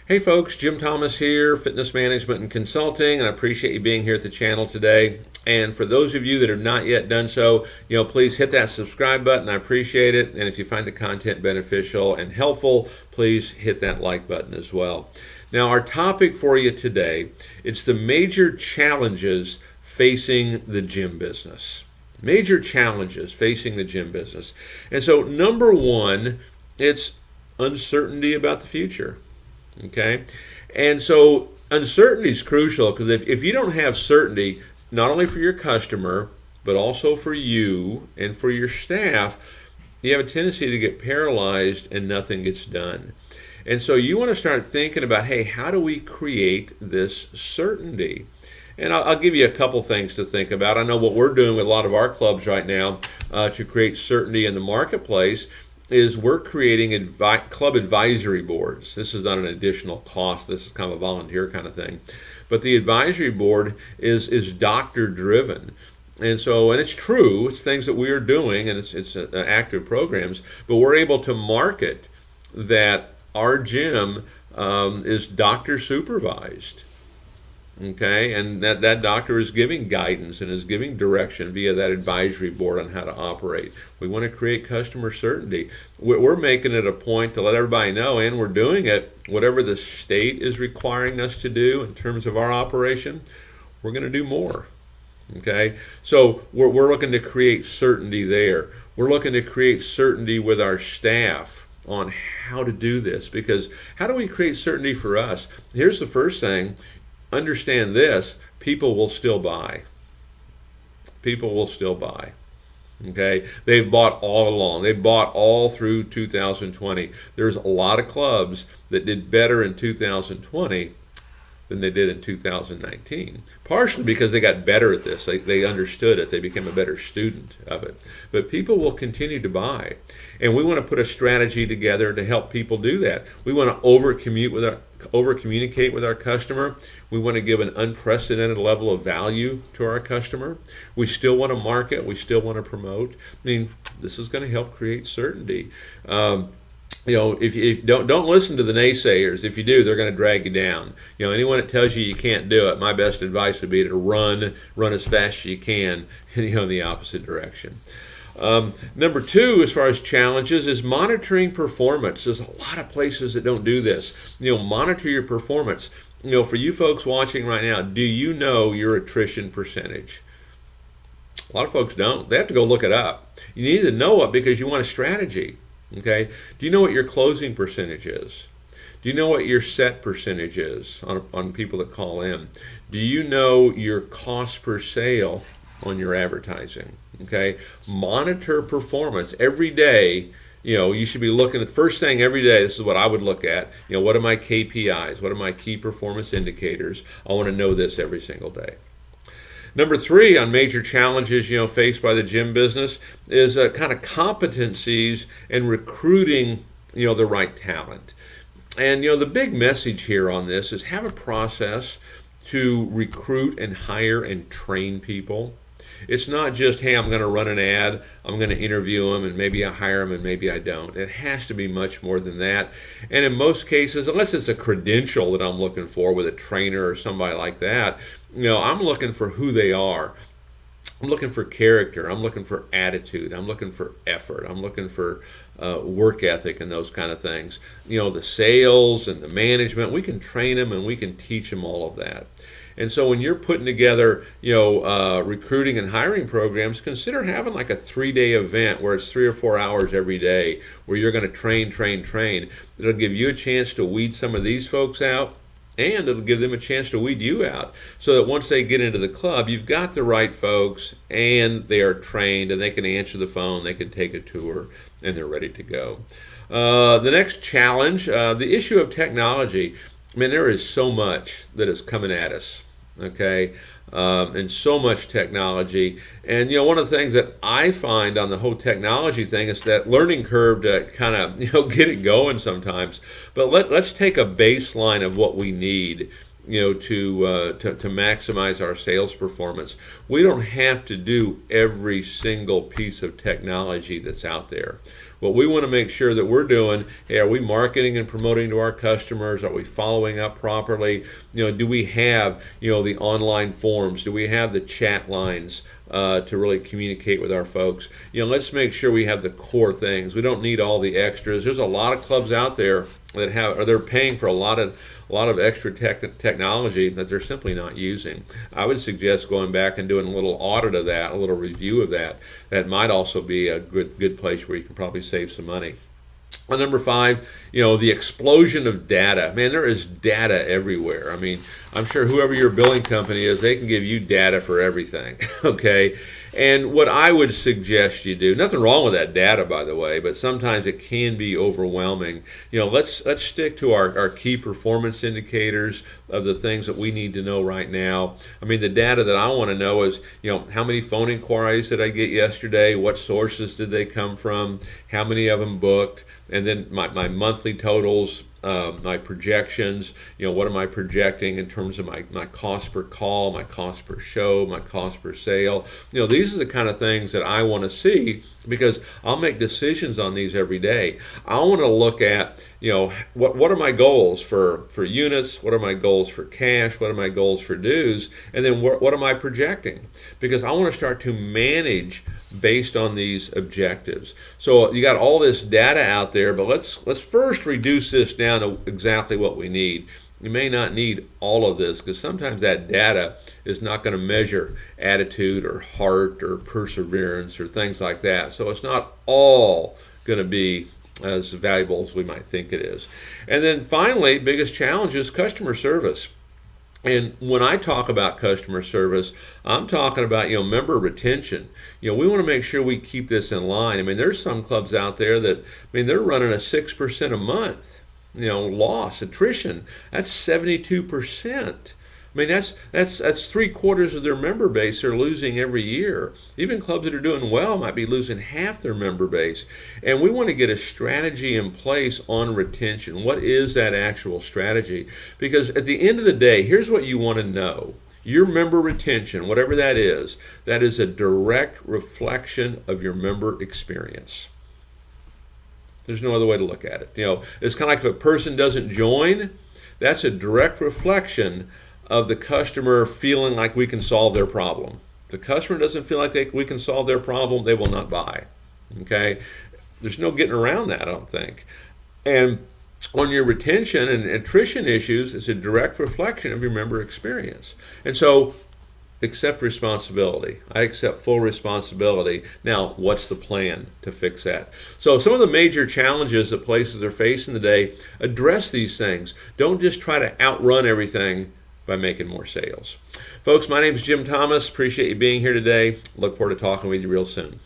Hey folks, Jim Thomas here, Fitness Management and Consulting, and I appreciate you being here at the channel today. And for those of you that have not yet done so, please hit that subscribe button. I appreciate it. And if you find the content beneficial and helpful, please hit that like button as well. Now, our topic for you today, it's the major challenges facing the gym business. Major challenges facing the gym business. And so, number one, it's uncertainty about the future. Okay, and so uncertainty is crucial because if you don't have certainty, not only for your customer, but also for you and for your staff, you have a tendency to get paralyzed and nothing gets done. And so you want to start thinking about, hey, how do we create this certainty? And I'll give you a couple things to think about. I know what we're doing with a lot of our clubs right now to create certainty in the marketplace is we're creating club advisory boards. This is not an additional cost. This is kind of a volunteer kind of thing. But the advisory board is doctor driven. And it's true, it's things that we are doing, and it's active programs, but we're able to market that our gym is doctor supervised. Okay, and that doctor is giving guidance and is giving direction via that advisory board on how to operate. We want to create customer certainty. We're making it a point to let everybody know, and we're doing it, whatever the state is requiring us to do in terms of our operation, we're going to do more. Okay, so we're looking to create certainty there. We're looking to create certainty with our staff on how to do this, because how do we create certainty for us? Here's the first thing. Understand this, people will still buy. People will still buy. Okay? They've bought all along. They bought all through 2020. There's a lot of clubs that did better in 2020 than they did in 2019. Partially because they got better at this. They understood it. They became a better student of it. But people will continue to buy. And we want to put a strategy together to help people do that. We want to over-communicate with our customer. We want to give an unprecedented level of value to our customer. We still want to market. We still want to promote. I mean, this is going to help create certainty. If you don't listen to the naysayers. If you do, they're going to drag you down. Anyone that tells you you can't do it, my best advice would be to run as fast as you can, in the opposite direction. Number two, as far as challenges, is monitoring performance. There's a lot of places that don't do this. Monitor your performance. For you folks watching right now, do you know your attrition percentage? A lot of folks don't. They have to go look it up. You need to know it because you want a strategy. Okay? Do you know what your closing percentage is? Do you know what your set percentage is on people that call in? Do you know your cost per sale on your advertising? Okay? Monitor performance every day. You should be looking at the first thing every day. This is what I would look at. What are my KPIs? What are my key performance indicators? I want to know this every single day. Number three on major challenges, faced by the gym business is kind of competencies and recruiting, the right talent. And, the big message here on this is have a process to recruit and hire and train people. It's not just, hey, I'm going to run an ad, I'm going to interview them, and maybe I hire them and maybe I don't. It has to be much more than that. And in most cases, unless it's a credential that I'm looking for with a trainer or somebody like that, I'm looking for who they are. I'm looking for character. I'm looking for attitude. I'm looking for effort. I'm looking for work ethic and those kind of things. The sales and the management, we can train them and we can teach them all of that. And so when you're putting together, recruiting and hiring programs, consider having like a 3-day event where it's 3 or 4 hours every day where you're going to train. It'll give you a chance to weed some of these folks out, and it'll give them a chance to weed you out so that once they get into the club, you've got the right folks and they are trained and they can answer the phone, they can take a tour, and they're ready to go. The next challenge, the issue of technology. There is so much that is coming at us. Okay, and so much technology. And one of the things that I find on the whole technology thing is that learning curve to kind of get it going sometimes. But let's take a baseline of what we need to maximize our sales performance. We don't have to do every single piece of technology that's out there. What we want to make sure that we're doing, hey, are we marketing and promoting to our customers? Are we following up properly? Do we have, the online forums? Do we have the chat lines to really communicate with our folks? Let's make sure we have the core things. We don't need all the extras. There's a lot of clubs out there that they're paying for a lot of extra technology that they're simply not using. I would suggest going back and doing a little audit of that, a little review of that. That might also be a good place where you can probably save some money. Number 5, the explosion of data. Man, there is data everywhere. I mean, I'm sure whoever your billing company is, they can give you data for everything, okay? And what I would suggest you do, nothing wrong with that data, by the way, but sometimes it can be overwhelming. Let's stick to our key performance indicators of the things that we need to know right now. I mean, the data that I want to know is, how many phone inquiries did I get yesterday? What sources did they come from? How many of them booked? And then my monthly totals, my projections, what am I projecting in terms of my cost per call, my cost per show, my cost per sale. These are the kind of things that I want to see, because I'll make decisions on these every day. I want to look at, what are my goals for units, what are my goals for cash, what are my goals for dues, and then what am I projecting? Because I want to start to manage based on these objectives. So you got all this data out there, but let's first reduce this down to exactly what we need. You may not need all of this, because sometimes that data is not going to measure attitude or heart or perseverance or things like that. So it's not all going to be as valuable as we might think it is. And then finally, biggest challenge is customer service. And when I talk about customer service, I'm talking about, member retention. We want to make sure we keep this in line. I mean, there's some clubs out there that, they're running a 6% a month, loss, attrition. That's 72%. I mean, that's 3/4 of their member base they're losing every year. Even clubs that are doing well might be losing half their member base. And we want to get a strategy in place on retention. What is that actual strategy? Because at the end of the day, here's what you want to know. Your member retention, whatever that is a direct reflection of your member experience. There's no other way to look at it. It's kind of like if a person doesn't join, that's a direct reflection of the customer feeling like we can solve their problem. If the customer doesn't feel like we can solve their problem, they will not buy. Okay? There's no getting around that, I don't think. And on your retention and attrition issues, it's a direct reflection of your member experience. And so, accept responsibility. I accept full responsibility. Now, what's the plan to fix that? So some of the major challenges that places are facing today, address these things. Don't just try to outrun everything by making more sales. Folks, my name is Jim Thomas. Appreciate you being here today. Look forward to talking with you real soon.